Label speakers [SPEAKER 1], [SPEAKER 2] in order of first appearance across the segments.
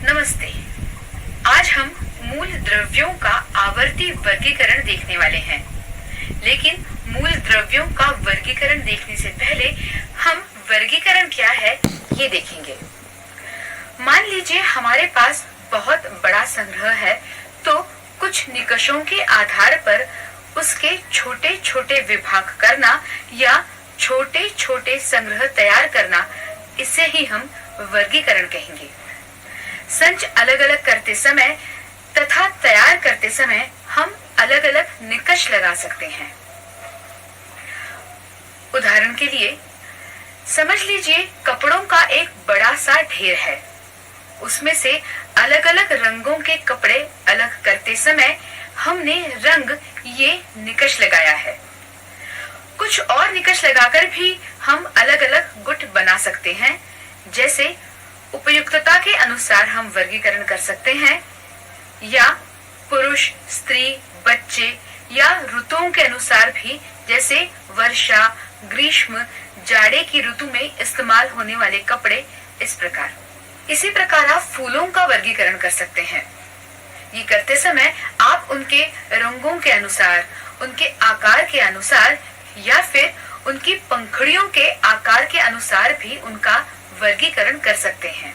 [SPEAKER 1] नमस्ते। आज हम मूल द्रव्यों का आवर्ती वर्गीकरण देखने वाले हैं। लेकिन मूल द्रव्यों का वर्गीकरण देखने से पहले हम वर्गीकरण क्या है ये देखेंगे। मान लीजिए हमारे पास बहुत बड़ा संग्रह है, तो कुछ निकषों के आधार पर उसके छोटे छोटे विभाग करना या छोटे छोटे संग्रह तैयार करना, इसे ही हम वर्गीकरण कहेंगे। संच अलग अलग करते समय तथा तैयार करते समय हम अलग अलग निकष लगा सकते हैं। उदाहरण के लिए समझ लीजिए कपड़ों का एक बड़ा सा ढेर है। उसमें से अलग अलग रंगों के कपड़े अलग करते समय हमने रंग ये निकष लगाया है। कुछ और निकष लगाकर भी हम अलग अलग गुट बना सकते हैं। जैसे उपयुक्तता के अनुसार हम वर्गीकरण कर सकते हैं, या पुरुष, स्त्री, बच्चे या ऋतुओं के अनुसार भी, जैसे वर्षा, ग्रीष्म, जाड़े की ऋतु में इस्तेमाल होने वाले कपड़े, इस प्रकार। इसी प्रकार आप फूलों का वर्गीकरण कर सकते हैं। ये करते समय आप उनके रंगों के अनुसार, उनके आकार के अनुसार या फिर उनकी पंखुड़ियों के आकार के अनुसार भी उनका वर्गीकरण कर सकते हैं।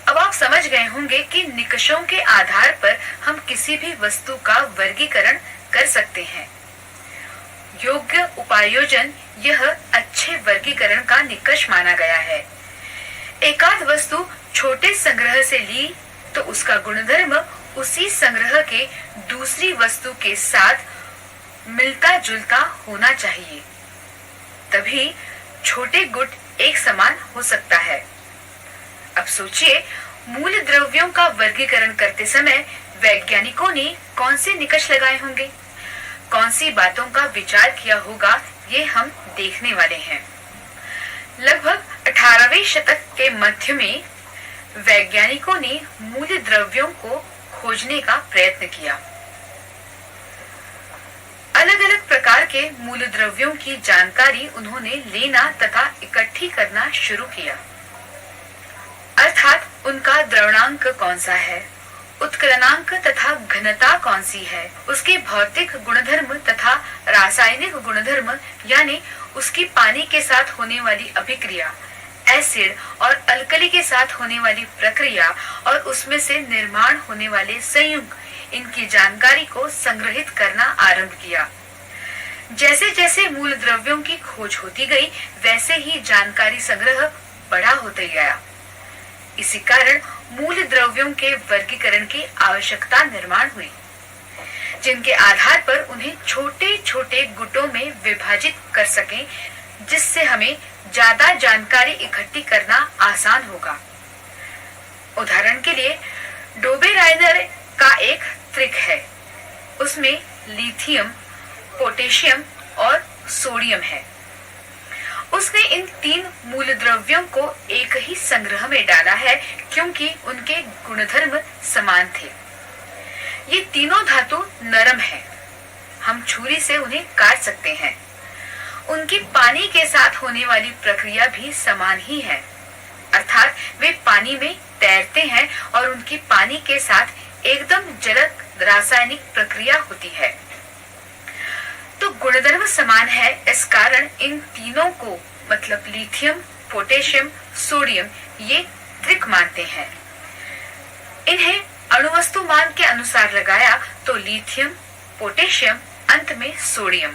[SPEAKER 1] अब आप समझ गए होंगे कि निकषों के आधार पर हम किसी भी वस्तु का वर्गीकरण कर सकते हैं। योग्य उपायोजन यह अच्छे वर्गीकरण का निकष माना गया है। एकाध वस्तु छोटे संग्रह से ली तो उसका गुणधर्म उसी संग्रह के दूसरी वस्तु के साथ मिलता जुलता होना चाहिए, तभी छोटे गुट एक समान हो सकता है। अब सोचिए, मूल द्रव्यों का वर्गीकरण करते समय वैज्ञानिकों ने कौन से निकष लगाए होंगे, कौन सी बातों का विचार किया होगा, ये हम देखने वाले हैं। लगभग 18वें शतक के मध्य में वैज्ञानिकों ने मूल द्रव्यों को खोजने का प्रयत्न किया। अलग अलग प्रकार के मूल द्रव्यों की जानकारी उन्होंने लेना तथा इकट्ठी करना शुरू किया। अर्थात उनका द्रवणांक कौन सा है, उत्कलनांक तथा घनता कौन सी है, उसके भौतिक गुणधर्म तथा रासायनिक गुणधर्म, यानी उसकी पानी के साथ होने वाली अभिक्रिया, एसिड और अल्कली के साथ होने वाली प्रक्रिया और उसमें से निर्माण होने वाले संयुग, इनकी जानकारी को संग्रहित करना आरंभ किया। जैसे जैसे मूल द्रव्यों की खोज होती गई, वैसे ही जानकारी संग्रह बड़ा होते गया। इसी कारण मूल द्रव्यों के वर्गीकरण की आवश्यकता निर्माण हुई, जिनके आधार पर उन्हें छोटे छोटे गुटों में विभाजित कर सकें, जिससे हमें ज्यादा जानकारी इकट्ठी करना आसान होगा। उदाहरण के लिए डोबेराइनर का एक त्रिक है। उसमें लिथियम, पोटेशियम और सोडियम है। उसने इन तीन मूल द्रव्यों को एक ही संग्रह में डाला है, क्योंकि उनके गुणधर्म समान थे। ये तीनों धातु नरम है, हम छुरी से उन्हें काट सकते हैं। उनकी पानी के साथ होने वाली प्रक्रिया भी समान ही है, अर्थात वे पानी में तैरते हैं और उनकी पानी के साथ एकदम जलद रासायनिक प्रक्रिया होती है। तो गुणधर्म समान है, इस कारण इन तीनों को, मतलब लिथियम, पोटेशियम, सोडियम, ये त्रिक मानते हैं। इन्हें अणुवस्तु मान के अनुसार लगाया तो लिथियम, पोटेशियम, अंत में सोडियम।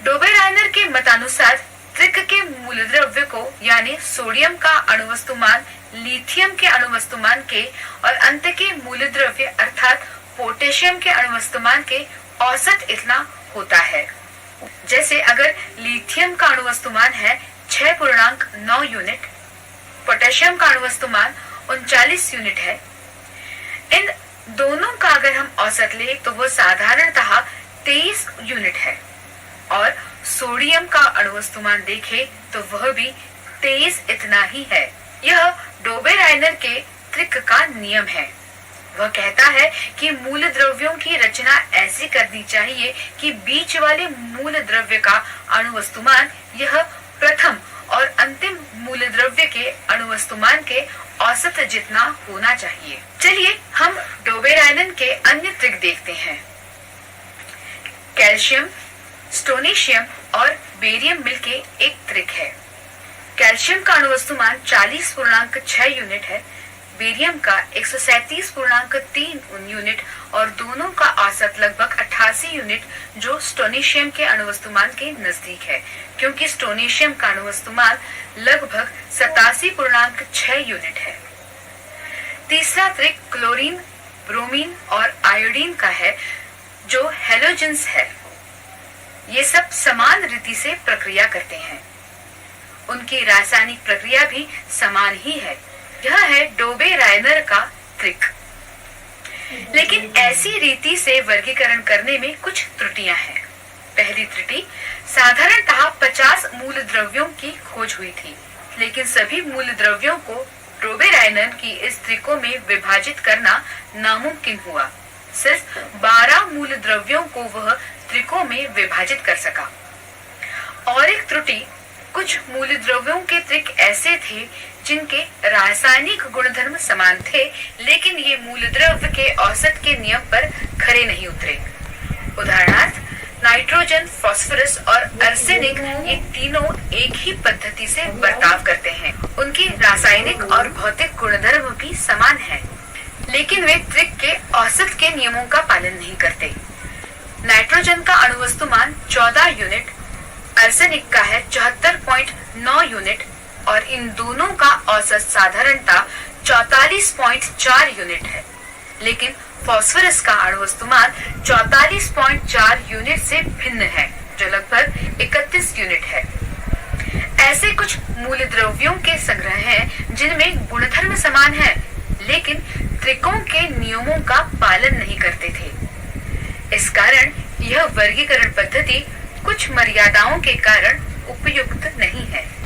[SPEAKER 1] डोबेराइनर के मतानुसार त्रिक के मूल द्रव्य को, यानी सोडियम का अणुवस्तुमान लिथियम के अणुवस्तुमान के और अंत के मूल द्रव्य अर्थात पोटेशियम के अणुवस्तुमान के औसत इतना होता है। जैसे अगर लिथियम का अणुवस्तुमान है 6.9 यूनिट, पोटेशियम का अणुवस्तुमान 39 यूनिट है। इन दोनों का अगर हम औसत ले तो वो साधारणतः 23 यूनिट है, और सोडियम का अणुवस्तुमान देखे तो वह भी 23 इतना ही है। यह डोबेराइनर के त्रिक का नियम है। वह कहता है कि मूल द्रव्यों की रचना ऐसी करनी चाहिए कि बीच वाले मूल द्रव्य का अणुवस्तुमान यह प्रथम और अंतिम मूलद्रव्य के अणुवस्तुमान के औसत जितना होना चाहिए। चलिए हम डोबेराइनन के अन्य त्रिक देखते हैं। कैल्शियम, स्टोनेशियम और बेरियम मिलके एक त्रिक है। कैल्शियम का अणुवस्तुमान 40.6 यूनिट है, बेरियम का 137.3 यूनिट और दोनों का औसत लगभग 88 यूनिट, जो स्टोनेशियम के अणुवस्तुमान के नजदीक है, क्योंकि स्टोनेशियम का अणुवस्तुमान लगभग 87.6 यूनिट है। तीसरा त्रिक क्लोरीन, ब्रोमीन और आयोडीन का है, जो हेलोजेंस है। ये सब समान रीति से प्रक्रिया करते हैं, उनकी रासायनिक प्रक्रिया भी समान ही है। यह है डोबे-रायनर का त्रिक। लेकिन ऐसी रीति से वर्गीकरण करने में कुछ त्रुटियां हैं। पहली त्रुटि, साधारणतः 50 मूल द्रव्यों की खोज हुई थी, लेकिन सभी मूल द्रव्यों को डोबे-रायनर की इस त्रिकों में विभाजित करना नामुमकिन हुआ। सिर्फ 12 मूल द्रव्यों को वह त्रिकों में विभाजित कर सका। और एक त्रुटि, कुछ मूल द्रव्यों के त्रिक ऐसे थे जिनके रासायनिक गुणधर्म समान थे, लेकिन ये मूल द्रव्य के औसत के नियम पर खरे नहीं उतरे। उदाहरणार्थ, नाइट्रोजन, फास्फोरस और अर्सेनिक, ये तीनों एक ही पद्धति से बर्ताव करते हैं। उनके रासायनिक और भौतिक गुणधर्म भी समान हैं, लेकिन वे त्रिक के औसत के नियमों का पालन नहीं करते। नाइट्रोजन का अणुवस्तुमान 14 यूनिट, अर्सेनिक का है 74.9 यूनिट और इन दोनों का औसत साधारणतः 44.4 यूनिट है, लेकिन फास्फोरस का अणुवस्तुमान 44.4 यूनिट से भिन्न है, जो लगभग 31 यूनिट है। ऐसे कुछ मूल द्रव्यों के संग्रह हैं जिनमें गुणधर्म समान है, लेकिन त्रिकों के नियमों का पालन नहीं करते थे। इस कारण यह वर्गीकरण पद्धति कुछ मर्यादाओं के कारण उपयुक्त नहीं है।